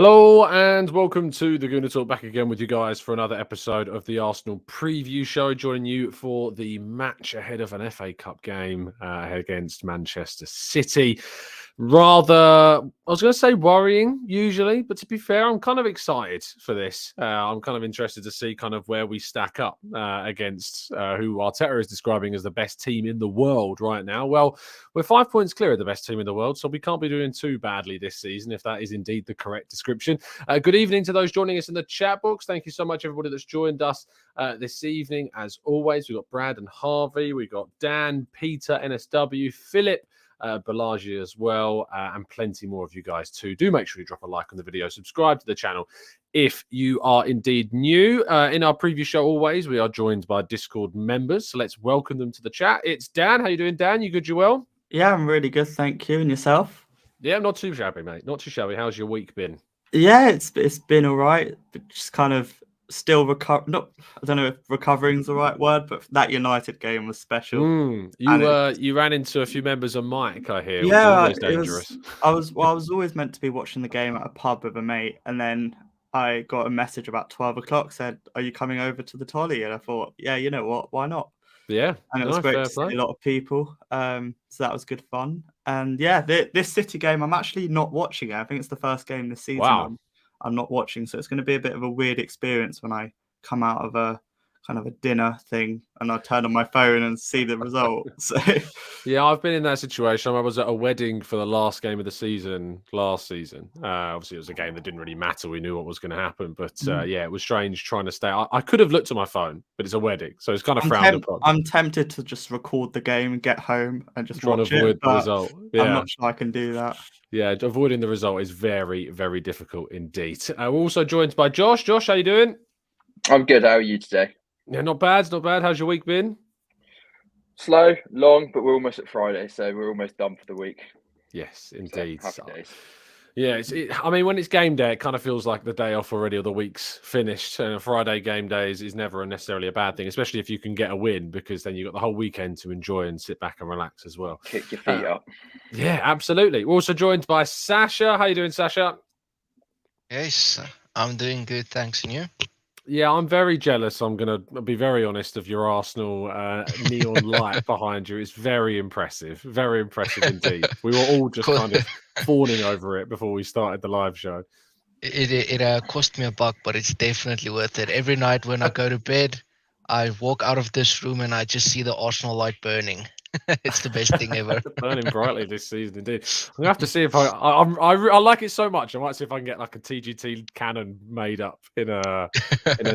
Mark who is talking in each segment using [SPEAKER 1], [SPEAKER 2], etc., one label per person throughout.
[SPEAKER 1] Hello and welcome to the Gooner Talk, back again with you guys for another episode of the Arsenal preview show, joining you for the match ahead of an FA Cup game against Manchester City. Rather, I was going to say worrying usually, but to be fair, I'm kind of excited for this. I'm kind of interested to see kind of where we stack up against who Arteta is describing as the best team in the world right now. Well, we're 5 points clear of the best team in the world, so we can't be doing too badly this season, if that is indeed the correct description. Good evening to those joining us in the chat box. Thank you so much, everybody that's joined us this evening. As always, we've got Brad and Harvey, we've got Dan, Peter, NSW, Philip, Balaji as well, and plenty more of you guys too. Do make sure you drop a like on the video, subscribe to the channel if you are indeed new. In our preview show, always, we are joined by Discord members, so let's welcome them to the chat. It's Dan. How you doing, Dan? You good? You well?
[SPEAKER 2] Yeah, I'm really good, thank you. And yourself?
[SPEAKER 1] Yeah, not too shabby, mate. Not too shabby. How's your week been?
[SPEAKER 2] Yeah, it's been all right, but just kind of still Not, I don't know if recovering's the right word, but that United game was special.
[SPEAKER 1] You ran into a few members of Mike, I hear, which is
[SPEAKER 2] Yeah,
[SPEAKER 1] always dangerous.
[SPEAKER 2] I was always meant to be watching the game at a pub with a mate, and then I got a message about 12 o'clock said, "Are you coming over to the Tolly?" And I thought, yeah, you know what, why not?
[SPEAKER 1] Yeah,
[SPEAKER 2] And it was great
[SPEAKER 1] fair
[SPEAKER 2] to see
[SPEAKER 1] play.
[SPEAKER 2] a lot of people. So that was good fun. And yeah, this City game, I'm actually not watching it. I think it's the first game this season
[SPEAKER 1] Wow.
[SPEAKER 2] I'm not watching. So it's going to be a bit of a weird experience when I come out of a kind of a dinner thing and I turn on my phone and see the result. So
[SPEAKER 1] Yeah, I've been in that situation. I was at a wedding for the last game of the season last season. Obviously, it was a game that didn't really matter. We knew what was going to happen. But yeah, it was strange trying to stay. I could have looked at my phone, but it's a wedding. So it's kind of frowned upon.
[SPEAKER 2] I'm tempted to just record the game and get home and just
[SPEAKER 1] Trying to
[SPEAKER 2] watch
[SPEAKER 1] avoid
[SPEAKER 2] it,
[SPEAKER 1] the
[SPEAKER 2] but
[SPEAKER 1] result.
[SPEAKER 2] I'm
[SPEAKER 1] Yeah.
[SPEAKER 2] not sure I can do that.
[SPEAKER 1] Yeah, avoiding the result is very, very difficult indeed. We're also joined by Josh. Josh, how you doing?
[SPEAKER 3] I'm good. How are you today?
[SPEAKER 1] Yeah, not bad, not bad. How's your week been?
[SPEAKER 3] Slow, long, but we're almost at Friday, so we're almost done for the week.
[SPEAKER 1] Yes, indeed.
[SPEAKER 3] So, happy days.
[SPEAKER 1] Yeah, I mean, when it's game day, it kind of feels like the day off already or the week's finished. And a Friday game day is never necessarily a bad thing, especially if you can get a win, because then you've got the whole weekend to enjoy and sit back and relax as well.
[SPEAKER 3] Kick your feet up.
[SPEAKER 1] Yeah, absolutely. We're also joined by Sasha. How you doing, Sasha?
[SPEAKER 4] Yes, I'm doing good, thanks. And you?
[SPEAKER 1] Yeah, I'm very jealous. I'm going to be very honest of your Arsenal neon light behind you. It's very impressive indeed. We were all just kind of fawning over it before we started the live show.
[SPEAKER 4] It cost me $1, but it's definitely worth it. Every night when I go to bed, I walk out of this room and I just see the Arsenal light burning. It's the best thing ever.
[SPEAKER 1] Burning brightly this season, indeed. I'm gonna have to see if I like it so much. I might see if I can get like a TGT cannon made up in a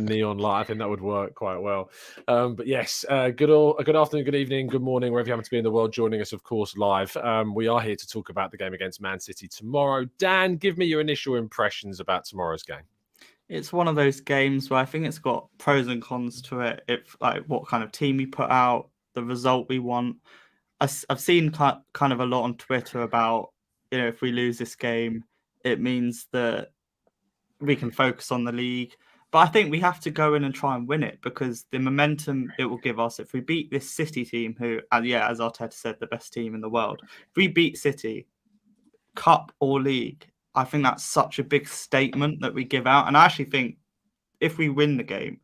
[SPEAKER 1] neon light. I think that would work quite well. But yes, good afternoon, good evening, good morning, wherever you happen to be in the world. Joining us, of course, live. We are here to talk about the game against Man City tomorrow. Dan, give me your initial impressions about tomorrow's game.
[SPEAKER 2] It's one of those games where I think it's got pros and cons to it. If like what kind of team we put out, the result we want. I've seen kind of a lot on Twitter about, if we lose this game, it means that we can focus on the league. But I think we have to go in and try and win it, because the momentum it will give us if we beat this City team, who, as Arteta said, the best team in the world. If we beat City, cup or league, I think that's such a big statement that we give out. And I actually think if we win the game,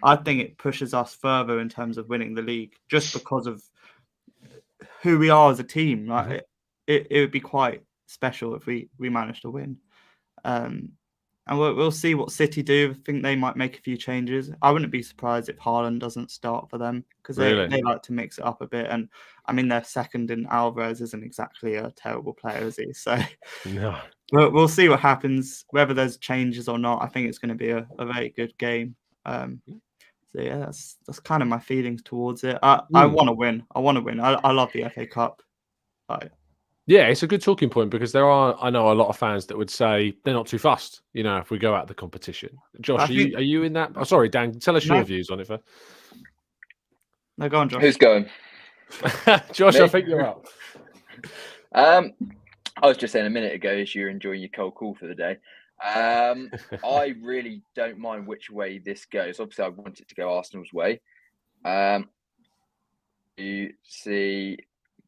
[SPEAKER 2] I think it pushes us further in terms of winning the league, just because of who we are as a team. Like it would be quite special if we manage to win. And we'll see what City do. I think they might make a few changes. I wouldn't be surprised if Haaland doesn't start for them, because they like to mix it up a bit. And I mean, their second in Alvarez isn't exactly a terrible player, is he? So
[SPEAKER 1] no.
[SPEAKER 2] We'll see what happens, whether there's changes or not. I think it's going to be a very good game. So yeah, that's kind of my feelings towards it. I want to win. I love the FA Cup.
[SPEAKER 1] Yeah, it's a good talking point, because I know a lot of fans that would say they're not too fussed, if we go out the competition. Josh, are you in that? Oh, sorry, Dan, tell us your views on it first.
[SPEAKER 2] No, go on, Josh.
[SPEAKER 3] Who's going?
[SPEAKER 1] Josh,
[SPEAKER 3] Me?
[SPEAKER 1] I think you're up.
[SPEAKER 3] I was just saying a minute ago, as you're enjoying your cold call for the day. I really don't mind which way this goes. Obviously, I want it to go Arsenal's way. You see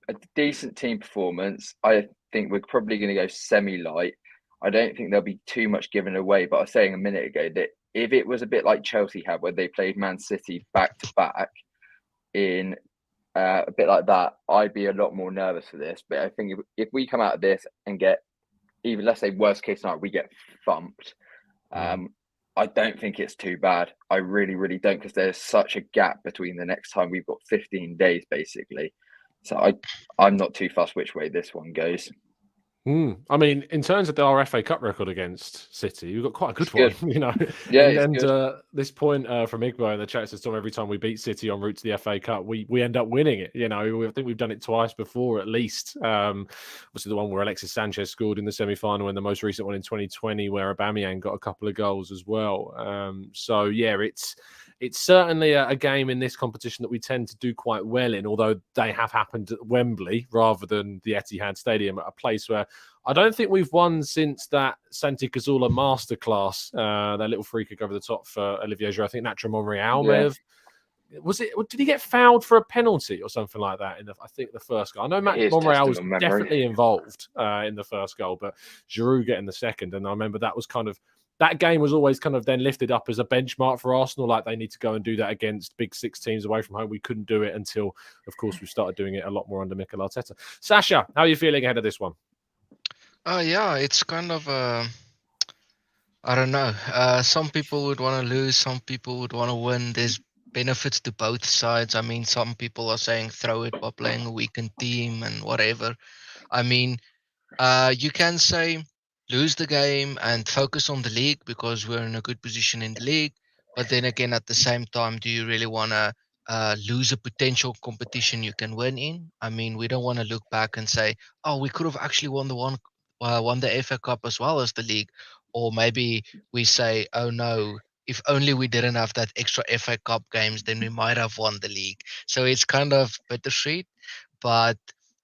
[SPEAKER 3] a decent team performance. I think we're probably going to go semi-light. I don't think there'll be too much given away. But I was saying a minute ago that if it was a bit like Chelsea had, where they played Man City back to back in a bit like that, I'd be a lot more nervous for this. But I think if we come out of this and get, even let's say worst case scenario, we get thumped, I don't think it's too bad. I really, really don't, because there's such a gap between the next time. We've got 15 days basically. So I'm not too fussed which way this one goes.
[SPEAKER 1] I mean, in terms of our FA Cup record against City, we've got quite a good
[SPEAKER 3] It's
[SPEAKER 1] one, you know.
[SPEAKER 3] Yeah,
[SPEAKER 1] and
[SPEAKER 3] it's good.
[SPEAKER 1] This point from Igbo in the chat says, Tom, every time we beat City en route to the FA Cup, we end up winning it. You know, I think we've done it twice before, at least. Obviously, the one where Alexis Sanchez scored in the semi-final, and the most recent one in 2020, where Aubameyang got a couple of goals as well. So yeah, it's certainly a game in this competition that we tend to do quite well in, although they have happened at Wembley rather than the Etihad Stadium, at a place where I don't think we've won since that Santi Cazorla masterclass, that little free kick over the top for Olivier Giroud. I think Nacho Monreal may have. Did he get fouled for a penalty or something like that I think the first goal? I know Monreal was definitely involved in the first goal, but Giroud getting the second. And I remember that game was always kind of then lifted up as a benchmark for Arsenal. Like, they need to go and do that against big six teams away from home. We couldn't do it until, of course, we started doing it a lot more under Mikel Arteta. Sasha, how are you feeling ahead of this one?
[SPEAKER 4] Yeah, it's kind of I don't know. Some people would want to lose, some people would want to win. There's benefits to both sides. I mean, some people are saying throw it by playing a weakened team and whatever. I mean, you can say lose the game and focus on the league because we're in a good position in the league. But then again, at the same time, do you really want to lose a potential competition you can win in? I mean, we don't want to look back and say, oh, we could have actually won the FA Cup as well as the league. Or maybe we say, oh no, if only we didn't have that extra FA Cup games, then we might have won the league. So it's kind of bittersweet. But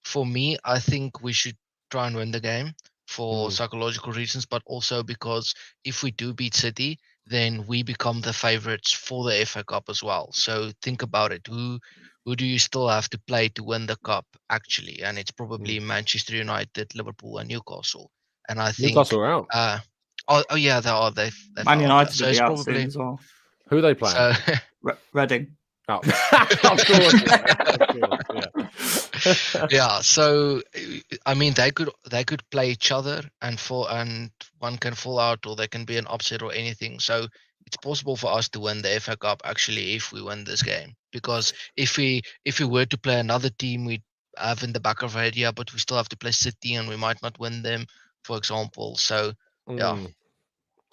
[SPEAKER 4] for me, I think we should try and win the game for psychological reasons, but also because if we do beat City, then we become the favorites for the FA Cup as well. So think about it. Who do you still have to play to win the cup, actually? And it's probably Manchester United, Liverpool, and Newcastle. And I think
[SPEAKER 1] Newcastle are out.
[SPEAKER 4] Oh yeah, they are. They've
[SPEAKER 2] Man United
[SPEAKER 4] so
[SPEAKER 2] will
[SPEAKER 4] it's
[SPEAKER 2] be out
[SPEAKER 4] probably
[SPEAKER 2] soon as well.
[SPEAKER 1] Who are they playing?
[SPEAKER 4] so.
[SPEAKER 2] Reading.
[SPEAKER 1] Oh, of course,
[SPEAKER 4] Yeah, so I mean they could play each other and one can fall out, or there can be an upset or anything. So it's possible for us to win the FA Cup actually if we win this game. Because if we were to play another team, we'd have in the back of our head, yeah, but we still have to play City and we might not win them, for example. So yeah.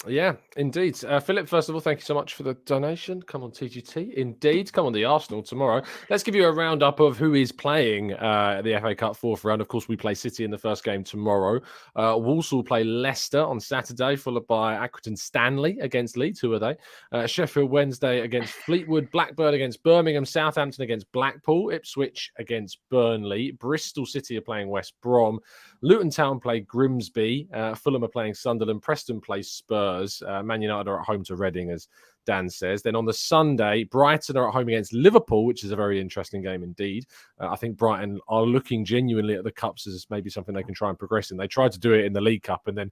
[SPEAKER 1] Yeah, indeed. Philip, first of all, thank you so much for the donation. Come on, TGT. Indeed. Come on, the Arsenal tomorrow. Let's give you a roundup of who is playing the FA Cup fourth round. Of course, we play City in the first game tomorrow. Walsall play Leicester on Saturday, followed by Accrington Stanley against Leeds. Who are they? Sheffield Wednesday against Fleetwood. Blackburn against Birmingham. Southampton against Blackpool. Ipswich against Burnley. Bristol City are playing West Brom. Luton Town play Grimsby. Fulham are playing Sunderland. Preston play Spurs. Man United are at home to Reading, as Dan says. Then on the Sunday, Brighton are at home against Liverpool, which is a very interesting game indeed. I think Brighton are looking genuinely at the Cups as maybe something they can try and progress in. They tried to do it in the League Cup and then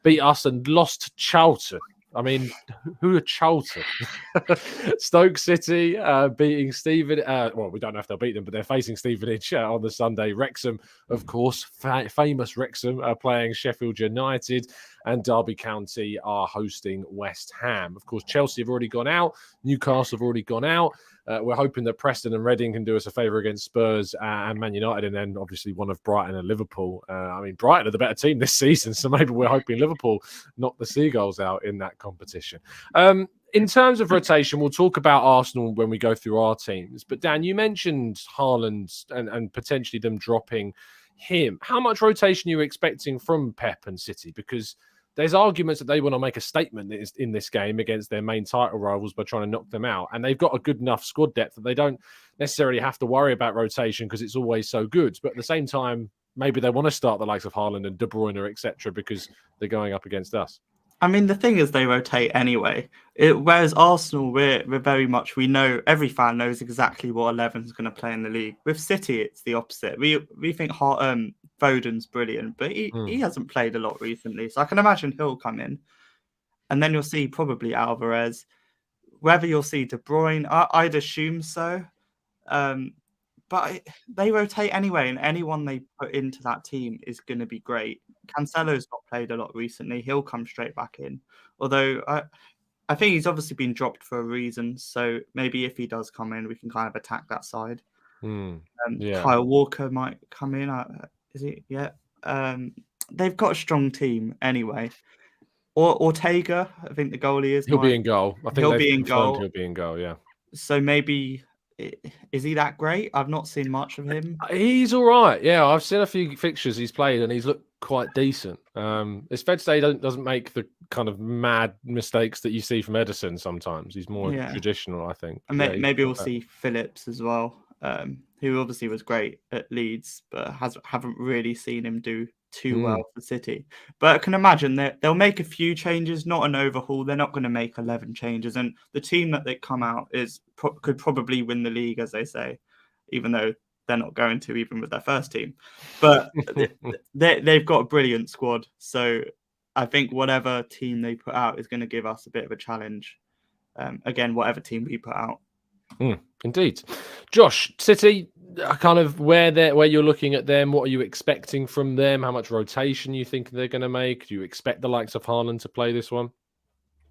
[SPEAKER 1] beat us and lost to Charlton. I mean, who are Charlton? Stoke City beating Stevenage. Well, we don't know if they'll beat them, but they're facing Stevenage on the Sunday. Wrexham, of course, famous Wrexham, are playing Sheffield United. And Derby County are hosting West Ham. Of course, Chelsea have already gone out. Newcastle have already gone out. We're hoping that Preston and Reading can do us a favour against Spurs and Man United, and then obviously one of Brighton and Liverpool. I mean, Brighton are the better team this season, so maybe we're hoping Liverpool knock the Seagulls out in that competition. In terms of rotation, we'll talk about Arsenal when we go through our teams. But Dan, you mentioned Haaland and potentially them dropping him. How much rotation are you expecting from Pep and City? Because there's arguments that they want to make a statement in this game against their main title rivals by trying to knock them out. And they've got a good enough squad depth that they don't necessarily have to worry about rotation because it's always so good. But at the same time, maybe they want to start the likes of Haaland and De Bruyne, etc., because they're going up against us.
[SPEAKER 2] I mean, the thing is, they rotate anyway. Whereas Arsenal, we're very much, we know, every fan knows exactly what 11 is going to play in the league. With City, it's the opposite. We think Foden's brilliant, but he hasn't played a lot recently. So I can imagine he'll come in. And then you'll see probably Alvarez. Whether you'll see De Bruyne, I'd assume so. But they rotate anyway, and anyone they put into that team is going to be great. Cancelo's not played a lot recently. He'll come straight back in. Although I think he's obviously been dropped for a reason. So maybe if he does come in, we can kind of attack that side.
[SPEAKER 1] Yeah.
[SPEAKER 2] Kyle Walker might come in. Is he? Yeah. They've got a strong team anyway. Or Ortega, I think the goalie is.
[SPEAKER 1] He'll be in goal. I think
[SPEAKER 2] he'll
[SPEAKER 1] they've
[SPEAKER 2] be in
[SPEAKER 1] confirmed
[SPEAKER 2] goal.
[SPEAKER 1] he'll be in goal, yeah.
[SPEAKER 2] So maybe, is he that great? I've not seen much of him.
[SPEAKER 1] He's all right. Yeah, I've seen a few fixtures he's played and he's looked quite decent. It's fair to say he doesn't make the kind of mad mistakes that you see from Edison sometimes. He's more traditional, I think.
[SPEAKER 2] And maybe we'll see Phillips as well, who obviously was great at Leeds, but haven't really seen him do too well for City. But I can imagine that they'll make a few changes, not an overhaul. They're not going to make 11 changes. And the team that they come out could probably win the league, as they say, even though they're not going to, even with their first team. But they've got a brilliant squad. So I think whatever team they put out is going to give us a bit of a challenge. Again, whatever team we put out.
[SPEAKER 1] Indeed. Josh, City, kind of where you're looking at them, what are you expecting from them? How much rotation you think they're going to make? Do you expect the likes of Haaland to play this one?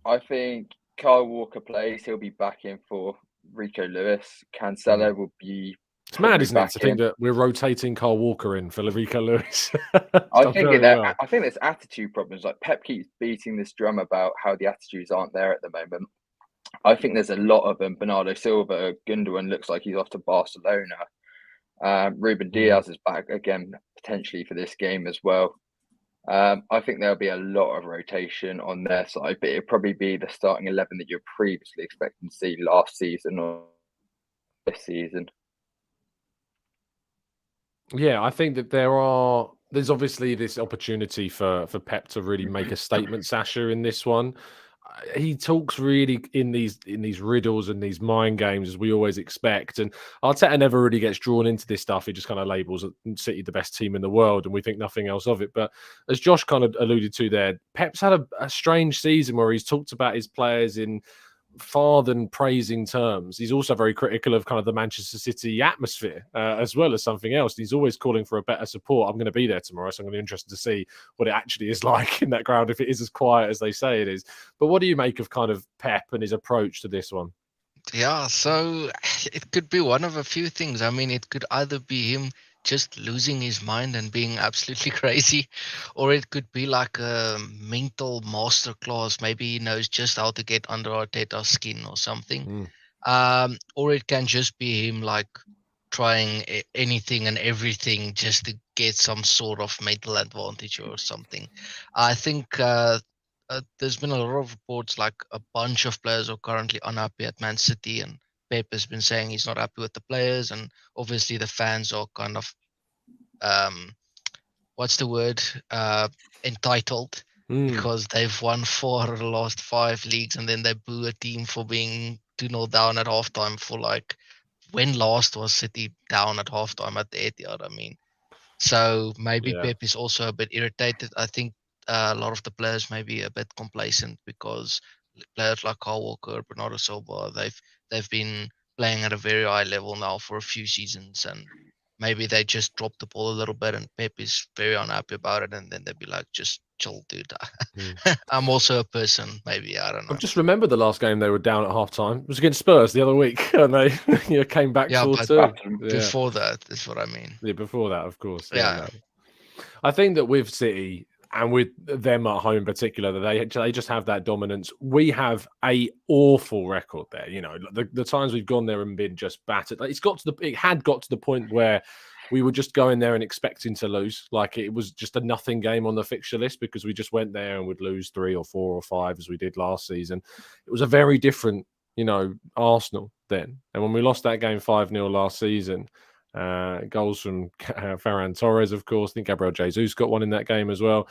[SPEAKER 3] I think Kyle Walker plays. He'll be back in for Rico Lewis. Cancelo will be.
[SPEAKER 1] It's mad, isn't it, to think that we're rotating Kyle Walker in for Rico Lewis?
[SPEAKER 3] I think there's attitude problems. Like Pep keeps beating this drum about how the attitudes aren't there at the moment. I think there's a lot of them. Bernardo Silva, Gundogan looks like he's off to Barcelona. Ruben Diaz is back again, potentially for this game as well. I think there'll be a lot of rotation on their side, but it'll probably be the starting 11 that you're previously expecting to see last season or this season.
[SPEAKER 1] Yeah, I think that there's obviously this opportunity for Pep to really make a statement, Sasha, in this one. He talks really in these riddles and these mind games, as we always expect. And Arteta never really gets drawn into this stuff. He just kind of labels City the best team in the world, and we think nothing else of it. But as Josh kind of alluded to there, Pep's had a strange season where he's talked about his players in far than praising terms. He's also very critical of kind of the Manchester City atmosphere as well as something else. He's always calling for a better support. I'm going to be there tomorrow, so I'm going to be interested to see what it actually is like in that crowd, if it is as quiet as they say it is. But what do you make of kind of Pep and his approach to this one?
[SPEAKER 4] Yeah, so it could be one of a few things. I mean, it could either be him just losing his mind and being absolutely crazy, or it could be like a mental masterclass. Maybe he knows just how to get under Arteta's skin or something. Or it can just be him like trying anything and everything just to get some sort of mental advantage or something. I think there's been a lot of reports like a bunch of players are currently unhappy at Man City, and Pep has been saying he's not happy with the players, and obviously the fans are kind of entitled because they've won 4 out of the last 5 leagues, and then they boo a team for being 2-0 down at halftime. For like, when last was City down at halftime at the Etihad? I mean, so maybe Pep is also a bit irritated. I think a lot of the players may be a bit complacent because players like Kyle Walker, Bernardo Silva, they've been playing at a very high level now for a few seasons, and maybe they just dropped the ball a little bit, and Pep is very unhappy about it, and then they'd be like, just chill, dude. I'm also a person, maybe, I don't know.
[SPEAKER 1] I just remember the last game they were down at half-time. It was against Spurs the other week, and they came back 4-2.
[SPEAKER 4] Before that is what I mean.
[SPEAKER 1] Yeah, before that, of course.
[SPEAKER 4] Yeah.
[SPEAKER 1] No. I think that with City, and with them at home in particular, they just have that dominance. We have a awful record there. You know, the times we've gone there and been just battered. Like, it had got to the point where we were just going there and expecting to lose. Like, it was just a nothing game on the fixture list because we just went there and would lose 3 or 4 or 5 as we did last season. It was a very different, Arsenal then. And when we lost that game 5-0 last season, goals from Ferran Torres, of course. I think Gabriel Jesus got one in that game as well.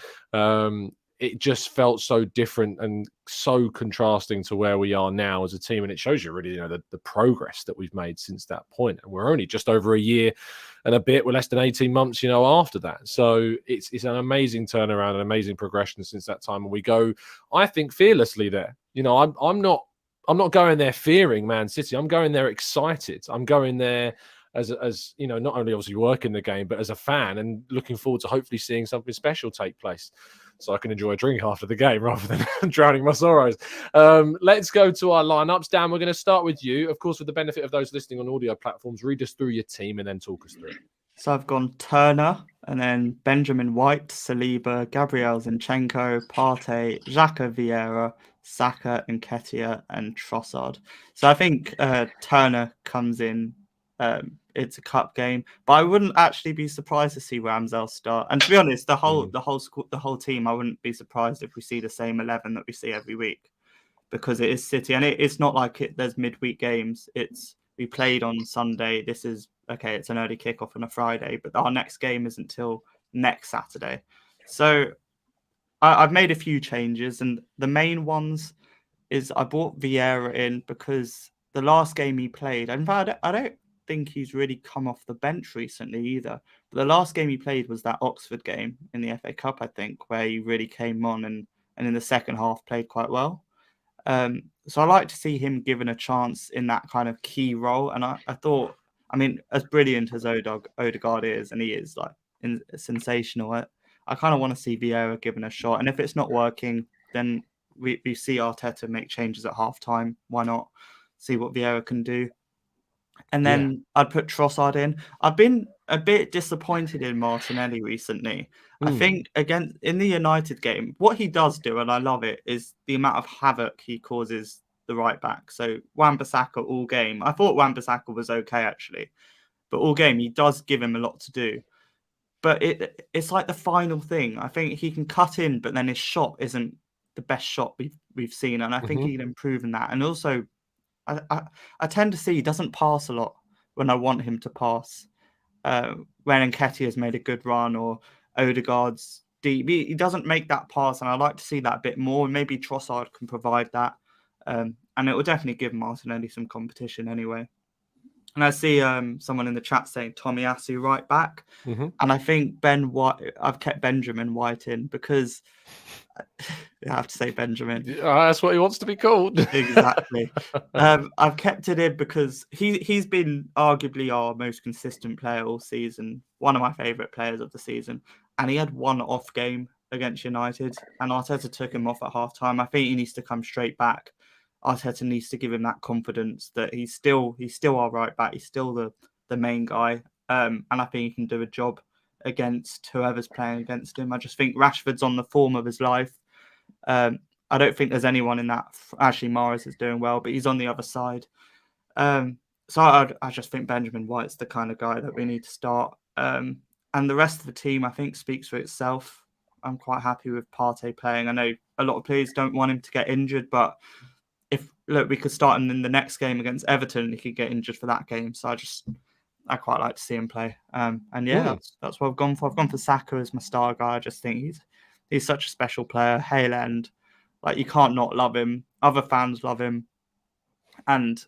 [SPEAKER 1] it just felt so different and so contrasting to where we are now as a team. And it shows you really, the progress that we've made since that point. And we're only just over a year and a bit. We're less than 18 months, after that. So it's an amazing turnaround, an amazing progression since that time. And we go, I think, fearlessly there. I'm not going there fearing Man City. I'm going there excited. I'm going there as not only obviously working the game, but as a fan and looking forward to hopefully seeing something special take place so I can enjoy a drink after the game rather than drowning my sorrows. Let's go to our lineups. Dan, we're going to start with you. Of course, with the benefit of those listening on audio platforms, read us through your team and then talk us through it.
[SPEAKER 2] So I've gone Turner and then Benjamin White, Saliba, Gabriel Zinchenko, Partey, Xhaka, Vieira, Saka, Nketiah, and Trossard. So I think Turner comes in. It's a cup game, but I wouldn't actually be surprised to see Ramsdale start. And to be honest, the whole team, I wouldn't be surprised if we see the same 11 that we see every week, because it is City, and it's not like there's midweek games. We played on Sunday. This is okay. It's an early kickoff on a Friday, but our next game isn't until next Saturday. So I've made a few changes, and the main ones is I brought Vieira in because the last game he played, in fact, I don't think he's really come off the bench recently either. But the last game he played was that Oxford game in the FA Cup, I think, where he really came on and in the second half played quite well. So I like to see him given a chance in that kind of key role. And I thought, as brilliant as Odegaard is, and he is sensational, I kind of want to see Vieira given a shot. And if it's not working, then we see Arteta make changes at halftime. Why not see what Vieira can do? And then I'd put Trossard in. I've been a bit disappointed in Martinelli recently. I think, again, in the United game, what he does do, and I love it, is the amount of havoc he causes the right back. So Wan-Bissaka all game. I thought Wan-Bissaka was okay, actually. But all game, he does give him a lot to do. But it's like the final thing. I think he can cut in, but then his shot isn't the best shot we've seen. And I think he can improve in that. And also, I tend to see he doesn't pass a lot when I want him to pass. When Nketiah has made a good run or Odegaard's deep, he doesn't make that pass, and I like to see that a bit more. Maybe Trossard can provide that, and it will definitely give Martinelli some competition anyway. And I see someone in the chat saying Tomiyasu right back, and I think I've kept Benjamin White in because I have to say Benjamin.
[SPEAKER 1] That's what he wants to be called.
[SPEAKER 2] Exactly. I've kept it in because he's been arguably our most consistent player all season, one of my favourite players of the season, and he had one off game against United, and Arteta took him off at half-time. I think he needs to come straight back. Arteta needs to give him that confidence that he's still our right back. He's still the main guy, and I think he can do a job against whoever's playing against him. I just think Rashford's on the form of his life. I don't think there's anyone in that. Actually, Mahrez is doing well, but he's on the other side. So I just think Benjamin White's the kind of guy that we need to start. And the rest of the team, I think, speaks for itself. I'm quite happy with Partey playing. I know a lot of players don't want him to get injured, but we could start him in the next game against Everton, he could get injured for that game. So I quite like to see him play. That's what I've gone for. I've gone for Saka as my star guy. I just think he's such a special player. Hale End, you can't not love him. Other fans love him, and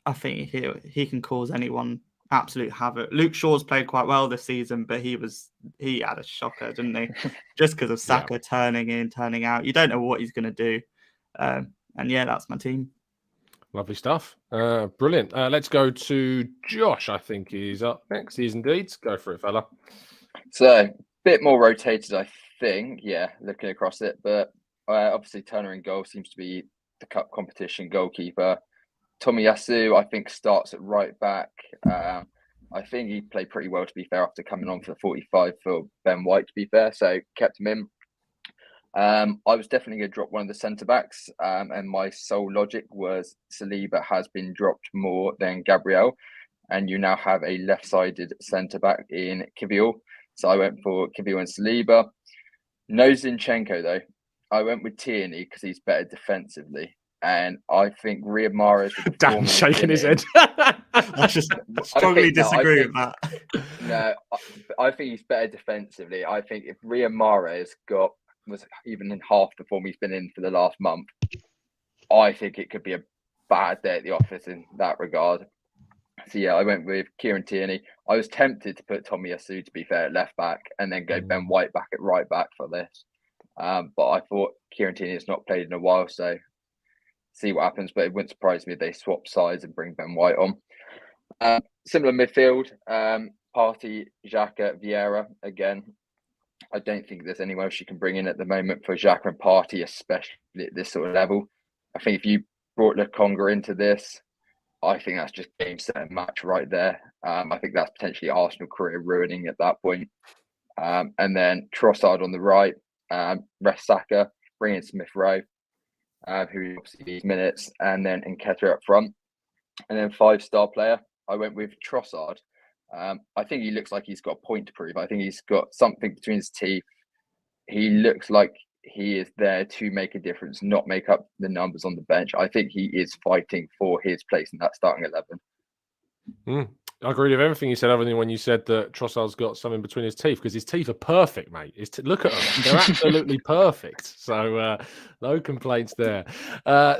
[SPEAKER 2] I think he can cause anyone absolute havoc. Luke Shaw's played quite well this season, but he had a shocker, didn't he? Just because of Saka turning in, turning out. You don't know what he's going to do. And that's my team.
[SPEAKER 1] Lovely stuff. Brilliant. Let's go to Josh, I think he's up next. He's indeed. Go for it, fella.
[SPEAKER 3] So, a bit more rotated, I think. Yeah, looking across it. But obviously, Turner in goal seems to be the cup competition goalkeeper. Tomiyasu, I think, starts at right back. I think he played pretty well, to be fair, after coming on for 45 for Ben White, to be fair. So, kept him in. I was definitely going to drop one of the centre-backs, and my sole logic was Saliba has been dropped more than Gabriel, and you now have a left-sided centre-back in Kivior. So I went for Kivior and Saliba. No Zinchenko, though. I went with Tierney because he's better defensively, and I think Riyad Mahrez...
[SPEAKER 1] Dan's shaking his head.
[SPEAKER 2] I just strongly disagree with that.
[SPEAKER 3] No, I think he's better defensively. I think if Riyad Mahrez got was even in half the form he's been in for the last month, I think it could be a bad day at the office in that regard. So yeah, I went with Kieran Tierney. I was tempted to put Tommy Yasu, to be fair, at left back, and then go Ben White back at right back for this. But I thought Kieran Tierney has not played in a while, so see what happens. But it wouldn't surprise me if they swap sides and bring Ben White on. Similar midfield, Partey, Xhaka, Vieira again. I don't think there's anyone else you can bring in at the moment for Xhaka and Partey, especially at this sort of level. I think if you brought Lokonga into this, I think that's just game, set, and match right there. I think that's potentially Arsenal career ruining at that point. And then Trossard on the right, rest Saka, bring in Smith Rowe, who obviously needs minutes, and then Nketiah up front. And then 5-star player, I went with Trossard. I think he looks like he's got a point to prove. I think he's got something between his teeth. He looks like he is there to make a difference, not make up the numbers on the bench. I think he is fighting for his place in that starting 11.
[SPEAKER 1] I agree with everything you said, other than when you said that Trossard's got something between his teeth, because his teeth are perfect, mate. Look at them. They're absolutely perfect. So no complaints there.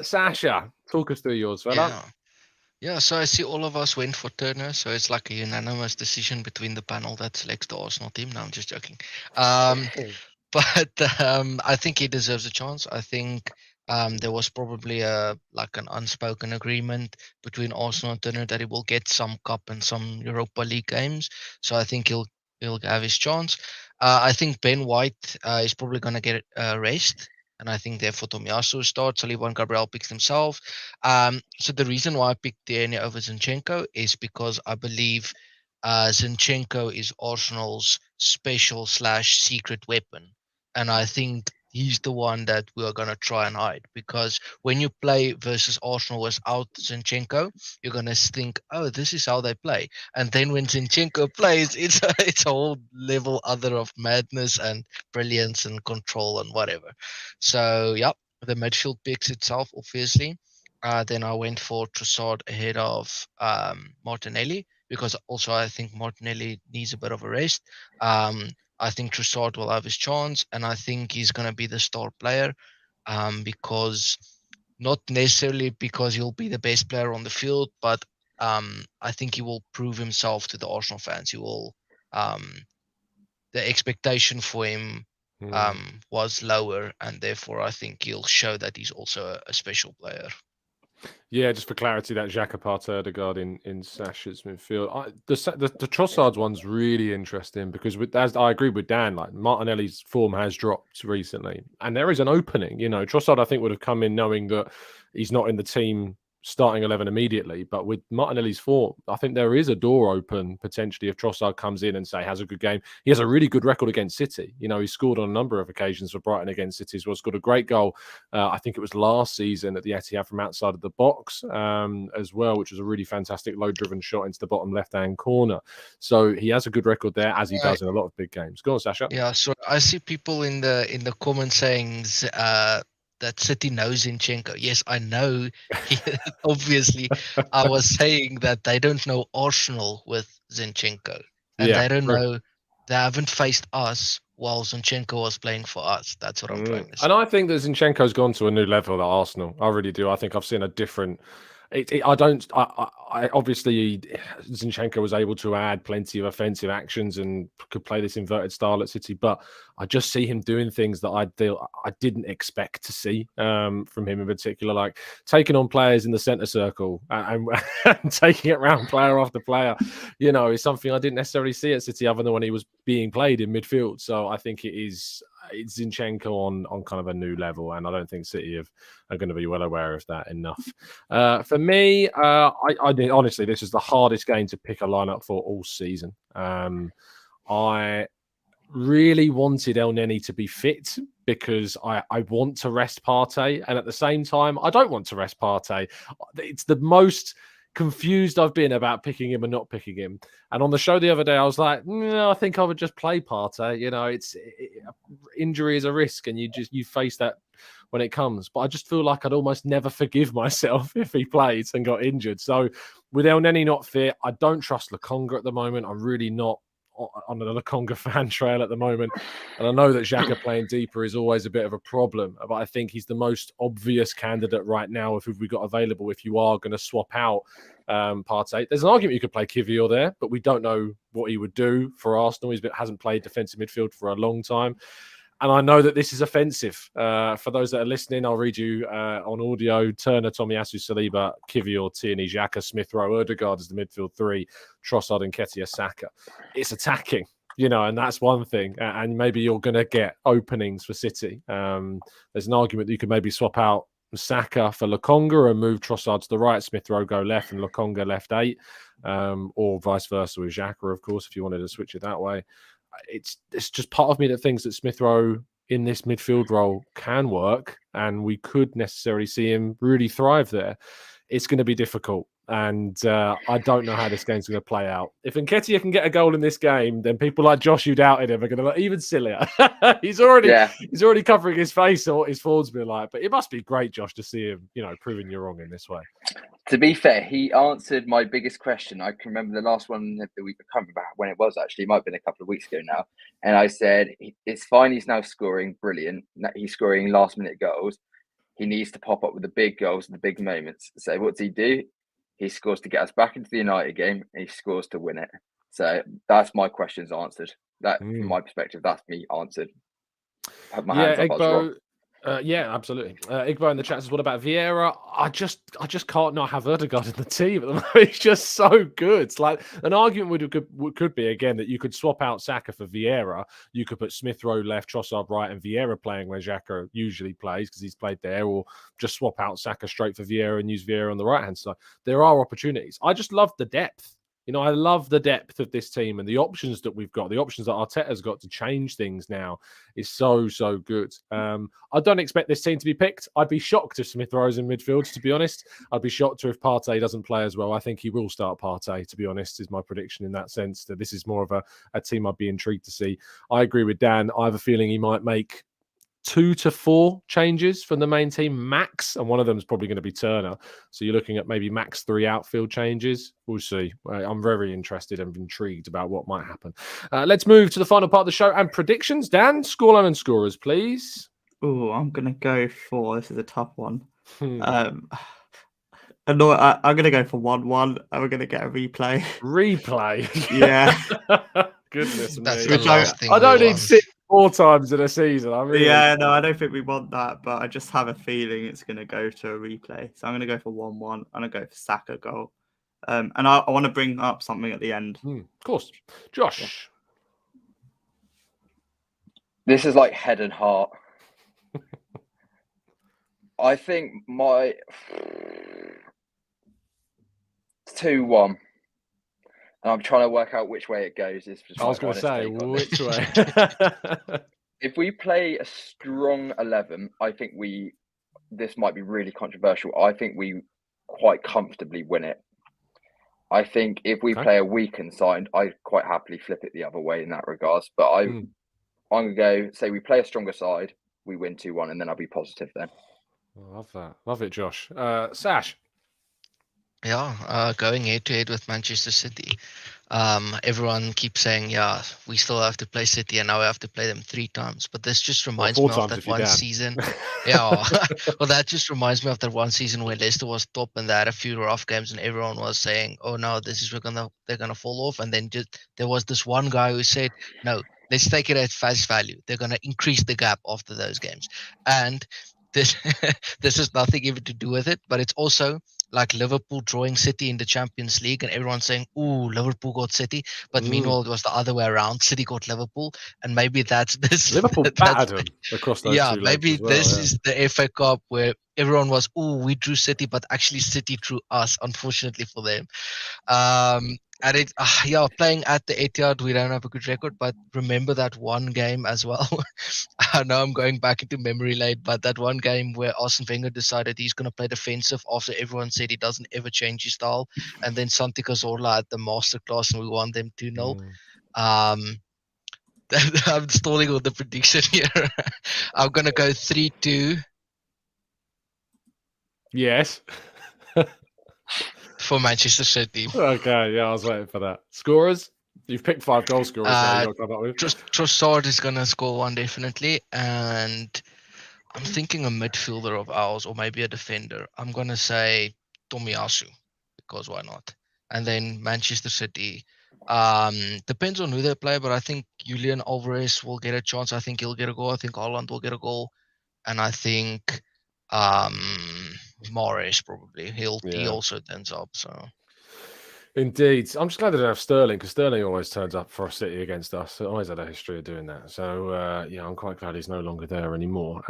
[SPEAKER 1] Sasha, talk us through yours, fella.
[SPEAKER 4] Yeah, so I see all of us went for Turner, so it's like a unanimous decision between the panel that selects the Arsenal team. No, I'm just joking. But I think he deserves a chance. I think there was probably an unspoken agreement between Arsenal and Turner that he will get some cup and some Europa League games. So I think he'll have his chance. I think Ben White is probably going to get rest. And I think therefore Tomiyasu starts. Saliba and Gabriel picks themselves. So the reason why I picked Tierney over Zinchenko is because I believe Zinchenko is Arsenal's special / secret weapon. And I think he's the one that we are going to try and hide, because when you play versus Arsenal without Zinchenko, you're going to think, oh, this is how they play. And then when Zinchenko plays, it's a whole level other of madness and brilliance and control and whatever. So, yep, the midfield picks itself, obviously. Then I went for Trossard ahead of Martinelli, because also I think Martinelli needs a bit of a rest. I think Trossard will have his chance, and I think he's going to be the star player, because not necessarily because he'll be the best player on the field, but I think he will prove himself to the Arsenal fans. He will, the expectation for him was lower, and therefore I think he'll show that he's also a special player.
[SPEAKER 1] Yeah, just for clarity, that Xhaka, Partey, Odegaard in Sasha's midfield. The Trossard's one's really interesting, because as I agree with Dan, like Martinelli's form has dropped recently, and there is an opening. You know, Trossard I think would have come in knowing that he's not in the team starting 11 immediately, but with Martinelli's form, I think there is a door open potentially if Trossard comes in and has a good game. He has a really good record against City. You know, he scored on a number of occasions for Brighton against City as well. Scored a great goal. I think it was last season at the Etihad from outside of the box as well, which was a really fantastic low-driven shot into the bottom left-hand corner. So he has a good record there, as he does in a lot of big games. Go on, Sasha.
[SPEAKER 4] Yeah, so I see people in the comments saying that City knows Zinchenko. Yes, I know. Obviously, I was saying that they don't know Arsenal with Zinchenko. And they don't know, they haven't faced us while Zinchenko was playing for us. That's what I'm trying to say.
[SPEAKER 1] And I think that Zinchenko's gone to a new level at Arsenal. I really do. I think I've seen a different... I obviously Zinchenko was able to add plenty of offensive actions and could play this inverted style at City, but I just see him doing things that I didn't expect to see from him in particular, like taking on players in the centre circle and taking it around player after player. You know, is something I didn't necessarily see at City other than when he was being played in midfield. So I think it's Zinchenko on kind of a new level, and I don't think City are going to be well aware of that enough. For me, I honestly, this is the hardest game to pick a lineup for all season. I really wanted El Neni to be fit because I want to rest Partey, and at the same time, I don't want to rest Partey. It's the most confused I've been about picking him and not picking him. And on the show the other day, I was like, no, I think I would just play Partey. You know, injury is a risk, and you face that when it comes. But I just feel like I'd almost never forgive myself if he played and got injured. So with El Neni not fit, I don't trust Lokonga at the moment. I'm really not on the Lokonga fan trail at the moment. And I know that Xhaka playing deeper is always a bit of a problem, but I think he's the most obvious candidate right now if we've got available if you are going to swap out Partey. There's an argument you could play Kivior there, but we don't know what he would do for Arsenal. He hasn't played defensive midfield for a long time. And I know that this is offensive. For those that are listening, I'll read you on audio. Turner, Tomiyasu, Saliba, Kivior, Tierney, Xhaka, Smith Rowe, Odegaard as the midfield three, Trossard and Nketiah, Saka. It's attacking, and that's one thing. And maybe you're going to get openings for City. There's an argument that you could maybe swap out Saka for Lokonga and move Trossard to the right, Smith Rowe go left and Lokonga left 8, or vice versa with Xhaka, of course, if you wanted to switch it that way. It's just part of me that thinks that Smith Rowe in this midfield role can work, and we could necessarily see him really thrive there. It's going to be difficult, and I don't know how this game's going to play out. If Nketiah can get a goal in this game, then people like Josh who doubted him are going to look even sillier. he's already covering his face or what his form's been like. But it must be great, Josh, to see him, proving you wrong in this way.
[SPEAKER 3] To be fair, he answered my biggest question. I can remember the last one of the week. I can't remember when it was actually. It might have been a couple of weeks ago now. And I said, it's fine. He's now scoring. Brilliant. He's scoring last-minute goals. He needs to pop up with the big goals and the big moments. So what does he do? He scores to get us back into the United game, and he scores to win it. So that's my questions answered. That, from my perspective, that's me answered. I have my hands up.
[SPEAKER 1] Igbo, yeah, absolutely. Igbo in the chat says, "What about Vieira?" I just can't not have Odegaard in the team at the moment. He's just so good. It's like an argument could be again that you could swap out Saka for Vieira. You could put Smith Rowe left, Trossard right, and Vieira playing where Xhaka usually plays because he's played there, or just swap out Saka straight for Vieira and use Vieira on the right hand side. There are opportunities. I just love the depth. I love the depth of this team and the options that we've got. The options that Arteta's got to change things now is so good. I don't expect this team to be picked. I'd be shocked if Smith Rowe's in midfield, to be honest. I'd be shocked if Partey doesn't play as well. I think he will start Partey, to be honest, is my prediction in that sense. That this is more of a team I'd be intrigued to see. I agree with Dan. I have a feeling he might make 2 to 4 changes from the main team max, and one of them is probably going to be Turner. So you're looking at maybe max 3 outfield changes. We'll see. I'm very interested and intrigued about what might happen. Let's move to the final part of the show and predictions. Dan, scoreline and scorers, please.
[SPEAKER 2] Oh, I'm going to go for, this is a tough one. I'm going to go for 1-1, and we're going to get a replay.
[SPEAKER 1] Replay?
[SPEAKER 2] Yeah.
[SPEAKER 1] Goodness
[SPEAKER 4] That's
[SPEAKER 1] me.
[SPEAKER 4] the last thing
[SPEAKER 1] I don't
[SPEAKER 4] we
[SPEAKER 1] need
[SPEAKER 4] want.
[SPEAKER 1] 6 4 times in a season.
[SPEAKER 2] No, I don't think we want that, but I just have a feeling it's going to go to a replay. So I'm going to go for 1-1. I'm going to go for Saka goal. And I want to bring up something at the end.
[SPEAKER 1] Of course. Josh.
[SPEAKER 2] Yeah.
[SPEAKER 3] This is like head and heart. I think my 2-1. And I'm trying to work out which way it goes.
[SPEAKER 1] I was going to say, which way?
[SPEAKER 3] If we play a strong 11, I think this might be really controversial. I think we quite comfortably win it. I think if we play a weakened side, I quite happily flip it the other way in that regards. But I'm going to go, say we play a stronger side, we win 2-1, and then I'll be positive then.
[SPEAKER 1] I love that. Love it, Josh. Sash.
[SPEAKER 4] Yeah, going head-to-head with Manchester City. Everyone keeps saying, yeah, we still have to play City and now we have to play them 3 times. But this just reminds me of that one season. Yeah, well, that just reminds me of that one season where Leicester was top and they had a few rough games and everyone was saying, oh no, they're gonna fall off. And then there was this one guy who said, no, let's take it at face value. They're gonna increase the gap after those games. And this has nothing even to do with it, but it's also like Liverpool drawing City in the Champions League and everyone saying, ooh, Liverpool got City. But meanwhile, it was the other way around. City got Liverpool. And maybe that's this.
[SPEAKER 1] Liverpool battered them across those 2 legs.
[SPEAKER 4] Maybe this is the FA Cup where everyone was, ooh, we drew City, but actually City drew us, unfortunately for them. And playing at the Etihad, we don't have a good record, but remember that one game as well. I know I'm going back into memory lane, but that one game where Arsene Wenger decided he's going to play defensive after everyone said he doesn't ever change his style. And then Santi Cazorla at the masterclass and we won them 2-0. I'm stalling with the prediction here. I'm going to go 3-2.
[SPEAKER 1] Yes.
[SPEAKER 4] For Manchester City.
[SPEAKER 1] Okay, yeah, I was waiting for that. Scorers? You've picked 5 goal scorers now. You got to come up with.
[SPEAKER 4] Trossard is gonna score one definitely, and I'm thinking a midfielder of ours or maybe a defender. I'm gonna say Tomiyasu because why not? And then Manchester City. Depends on who they play, but I think Julian Alvarez will get a chance. I think he'll get a goal. I think Haaland will get a goal, and I think Mahrez probably. He also turns up. So.
[SPEAKER 1] Indeed. I'm just glad they don't have Sterling because Sterling always turns up for City against us. It always had a history of doing that. So, I'm quite glad he's no longer there anymore.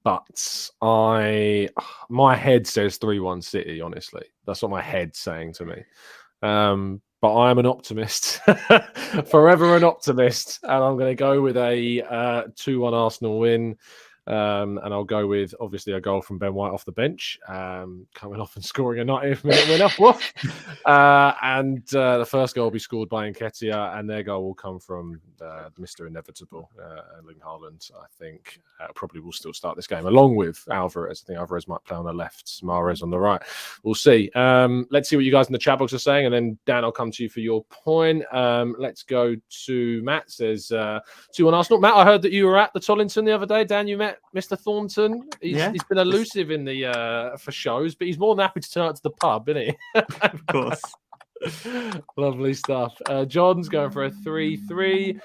[SPEAKER 1] But my head says 3-1 City, honestly. That's what my head's saying to me. But I am an optimist, forever an optimist. And I'm going to go with a 2-1 Arsenal win. And I'll go with obviously a goal from Ben White off the bench, coming off and scoring a 90th minute winner. And the first goal will be scored by Nketiah, and their goal will come from Mr. Inevitable, Erling Haaland. I think probably will still start this game along with Alvarez. I think Alvarez might play on the left, Mahrez on the right. We'll see. Let's see what you guys in the chat box are saying, and then Dan, I'll come to you for your point. Let's go to Matt. Says 2-1 Arsenal. Matt, I heard that you were at the Tollington the other day. Dan, you met Mr. Thornton. He's been elusive in the for shows, but he's more than happy to turn up to the pub, isn't he?
[SPEAKER 2] Of course.
[SPEAKER 1] Lovely stuff. John's going for a 3-3.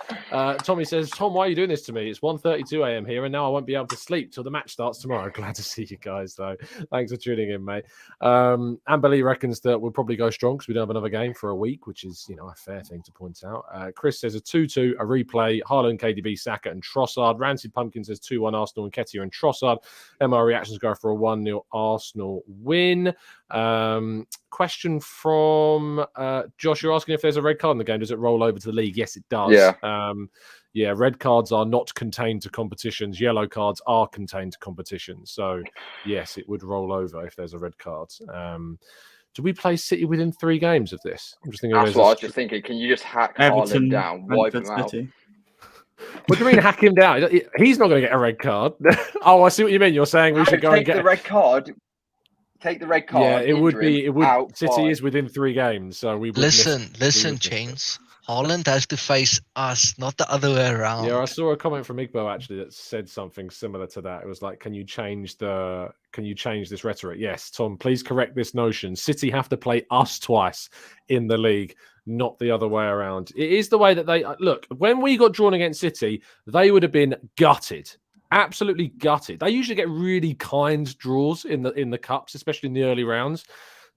[SPEAKER 1] Tommy says, Tom, why are you doing this to me? It's 1:32 a.m. here, and now I won't be able to sleep till the match starts tomorrow. Glad to see you guys, though. Thanks for tuning in, mate. Amber Lee reckons that we'll probably go strong because we don't have another game for a week, which is, a fair thing to point out. Chris says a 2-2, a replay, Haaland, KDB, Saka, and Trossard. Rancid Pumpkin says 2-1 Arsenal, Nketiah and Trossard. MR Reactions go for a 1-0 Arsenal win. Question from Josh, you're asking if there's a red card in the game. Does it roll over to the league? Yes, it does. Yeah. Red cards are not contained to competitions. Yellow cards are contained to competitions. So, yes, it would roll over if there's a red card. Do we play City within 3 games of this? I'm just thinking.
[SPEAKER 3] That's what I was just thinking. Can you just hack Haaland down, wipe him out?
[SPEAKER 1] What do you mean hack him down? He's not going to get a red card. Oh, I see what you mean. You're saying we should go and get
[SPEAKER 3] the red card. Take the red card.
[SPEAKER 1] Yeah, it would be. It would.
[SPEAKER 3] Out
[SPEAKER 1] City is within 3 games, so we would
[SPEAKER 4] listen, Chains. Haaland has to face us, not the other way around.
[SPEAKER 1] Yeah, I saw a comment from Igbo actually that said something similar to that. It was like, can you change this rhetoric? Yes, Tom, please correct this notion. City have to play us twice in the league, not the other way around. It is the way that they look. When we got drawn against City, they would have been gutted. Absolutely gutted. They usually get really kind draws in the cups, especially in the early rounds.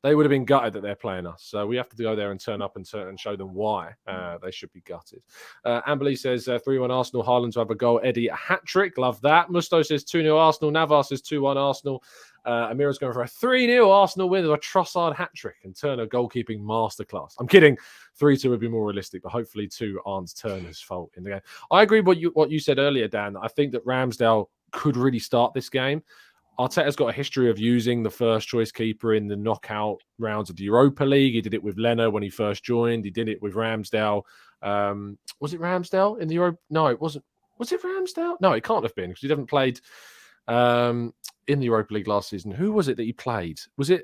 [SPEAKER 1] They would have been gutted that they're playing us. So we have to go there and turn up and show them why they should be gutted. Amberley says 3-1 Arsenal. Haaland to have a goal. Eddie a hat-trick. Love that. Musto says 2-0 Arsenal. Navar says 2-1 Arsenal. Amira's going for a 3-0 Arsenal win with a Trossard hat-trick and Turner goalkeeping masterclass. I'm kidding. 3-2 would be more realistic, but hopefully 2 aren't Turner's fault in the game. I agree with what you said earlier, Dan. I think that Ramsdale could really start this game. Arteta's got a history of using the first choice keeper in the knockout rounds of the Europa League. He did it with Leno when he first joined. He did it with Ramsdale. Was it Ramsdale in the Europa? No, it wasn't. Was it Ramsdale? No, it can't have been because he haven't played in the Europa League last season. Who was it that he played? Was it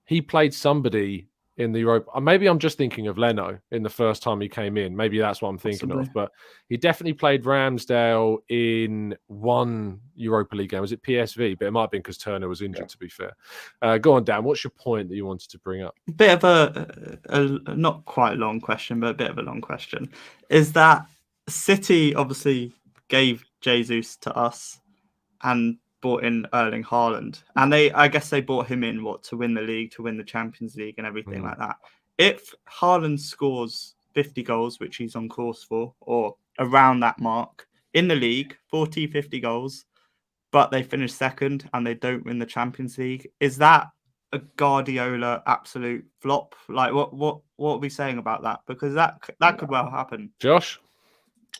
[SPEAKER 1] he played somebody in the Europa? Maybe I'm just thinking of Leno in the first time he came in. Maybe that's what I'm thinking of. But he definitely played Ramsdale in one Europa League game. Was it PSV? But it might have been because Turner was injured, to be fair. Go on, Dan. What's your point that you wanted to bring up?
[SPEAKER 2] Bit of a not quite long question, but a bit of a long question. Is that City obviously gave Jesus to us and brought in Erling Haaland, and I guess they brought him in to win the league, to win the Champions League and everything like that. If Haaland scores 50 goals, which he's on course for, or around that mark in the league, 40, 50 goals, but they finish second and they don't win the Champions League, is that a Guardiola absolute flop? Like what are we saying about that? Because that could well happen.
[SPEAKER 1] Josh?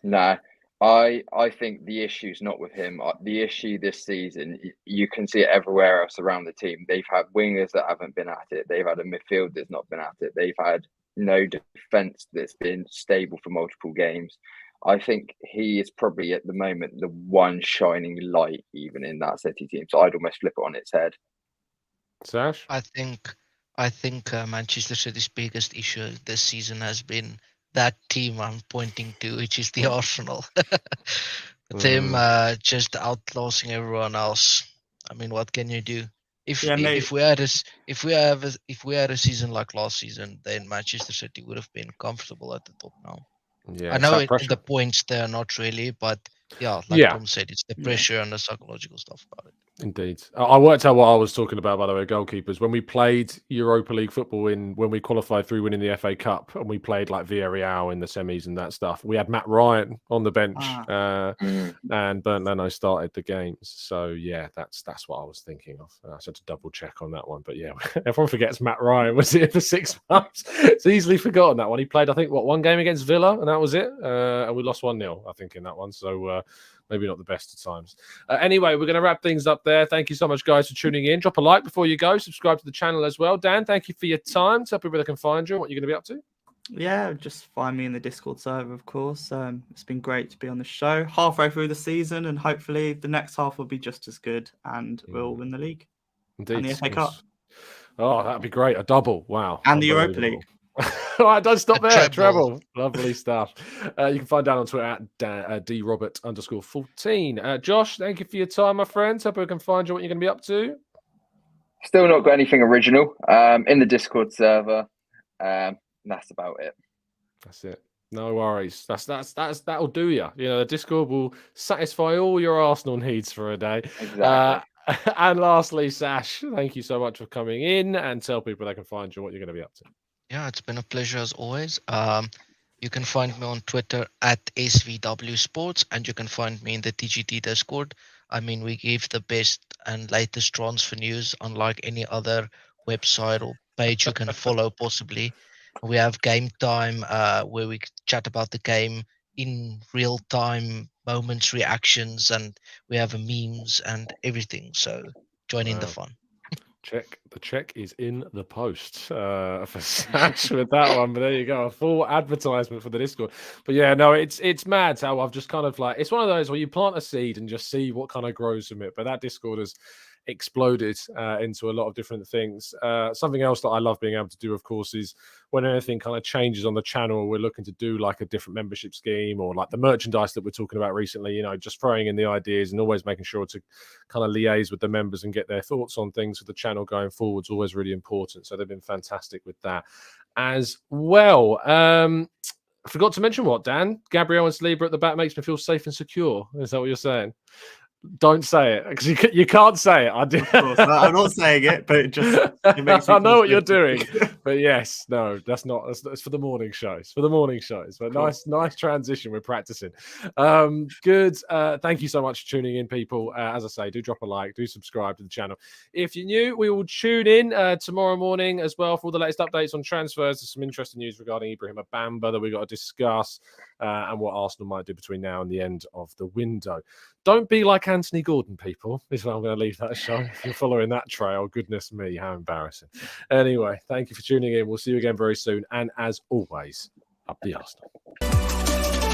[SPEAKER 3] No. I think the issue's not with him. The issue this season, you can see it everywhere else around the team. They've had wingers that haven't been at it. They've had a midfield that's not been at it. They've had no defence that's been stable for multiple games. I think he is probably at the moment the one shining light even in that City team. So I'd almost flip it on its head.
[SPEAKER 1] Sash?
[SPEAKER 4] I think I think Manchester City's biggest issue this season has been that team I'm pointing to, which is the Arsenal. Them just outclassing everyone else. I mean, what can you do?
[SPEAKER 2] Yeah, mate.
[SPEAKER 4] If we had a season like last season, then Manchester City would have been comfortable at the top now.
[SPEAKER 1] Yeah,
[SPEAKER 4] I
[SPEAKER 1] it's
[SPEAKER 4] know
[SPEAKER 1] that
[SPEAKER 4] in
[SPEAKER 1] pressure.
[SPEAKER 4] the points they're not really, but yeah, like Tom said, it's the
[SPEAKER 2] Yeah.
[SPEAKER 4] pressure and the psychological stuff about it.
[SPEAKER 1] Indeed. I worked out what I was talking about, by the way, goalkeepers. When we played Europa League football when we qualified through winning the FA Cup and we played like Villarreal in the semis and that stuff, we had Matt Ryan on the bench and Bernd Leno started the games. So, yeah, that's what I was thinking of. I just had to double check on that one. But, yeah, everyone forgets Matt Ryan was here for 6 months. It's easily forgotten that one. He played, I think, one game against Villa and that was it. And we lost 1-0, I think, in that one. So, maybe not the best of times. Anyway, we're going to wrap things up there. Thank you so much, guys, for tuning in. Drop a like before you go. Subscribe to the channel as well. Dan, thank you for your time. Tell people where they can find you and what you're going to be up to.
[SPEAKER 2] Yeah, just find me in the Discord server, of course. It's been great to be on the show. Halfway through the season, and hopefully the next half will be just as good, and we'll win the league.
[SPEAKER 1] Indeed.
[SPEAKER 2] And the FA Cup.
[SPEAKER 1] Oh, that'd be great. A double. Wow.
[SPEAKER 2] And the Europa League.
[SPEAKER 1] All right, don't stop
[SPEAKER 4] A
[SPEAKER 1] there.
[SPEAKER 4] treble.
[SPEAKER 1] Treble. Lovely stuff. You can find Dan on Twitter at drobert_14. Josh, thank you for your time, my friend. Hope we can find you what you're going to be up to.
[SPEAKER 3] Still not got anything original. In the Discord server. That's about it.
[SPEAKER 1] That's it. No worries. That'll do you. You know, the Discord will satisfy all your Arsenal needs for a day.
[SPEAKER 3] Exactly.
[SPEAKER 1] And lastly, Sash, thank you so much for coming in and tell people they can find you what you're going to be up to.
[SPEAKER 4] Yeah, it's been a pleasure as always. You can find me on Twitter at SVW Sports, and you can find me in the TGT Discord. I mean, we give the best and latest transfer news, unlike any other website or page you can follow possibly. We have game time where we chat about the game in real time, moments, reactions, and we have memes and everything. So join in the fun.
[SPEAKER 1] The check is in the post for Sash with that one. But there you go, a full advertisement for the Discord. But yeah, no, it's mad how I've just kind of like, it's one of those where you plant a seed and just see what kind of grows from it. But that Discord has exploded into a lot of different things. Something else that I love being able to do, of course, is when anything kind of changes on the channel, we're looking to do like a different membership scheme or like the merchandise that we're talking about recently, you know, just throwing in the ideas and always making sure to kind of liaise with the members and get their thoughts on things for the channel going forward is always really important. So they've been fantastic with that as well. I forgot to mention what, Dan? Gabriel and Saliba at the back makes me feel safe and secure. Is that what you're saying? Don't say it because you can't say it. I do.
[SPEAKER 2] Of course, I'm not saying it, but it makes me
[SPEAKER 1] I know what you're
[SPEAKER 2] feel
[SPEAKER 1] doing, but yes, no, that's not. It's for the morning shows. For the morning shows, but cool. nice transition. We're practicing. Good. Thank you so much for tuning in, people. As I say, do drop a like, do subscribe to the channel. If you're new, we will tune in tomorrow morning as well for all the latest updates on transfers. There's some interesting news regarding Ibrahim Bamba that we got to discuss and what Arsenal might do between now and the end of the window. Don't be like Anthony Gordon, people. This is where I'm going to leave that show. If you're following that trail, goodness me, how embarrassing. Anyway, thank you for tuning in. We'll see you again very soon. And as always, up the Arsenal.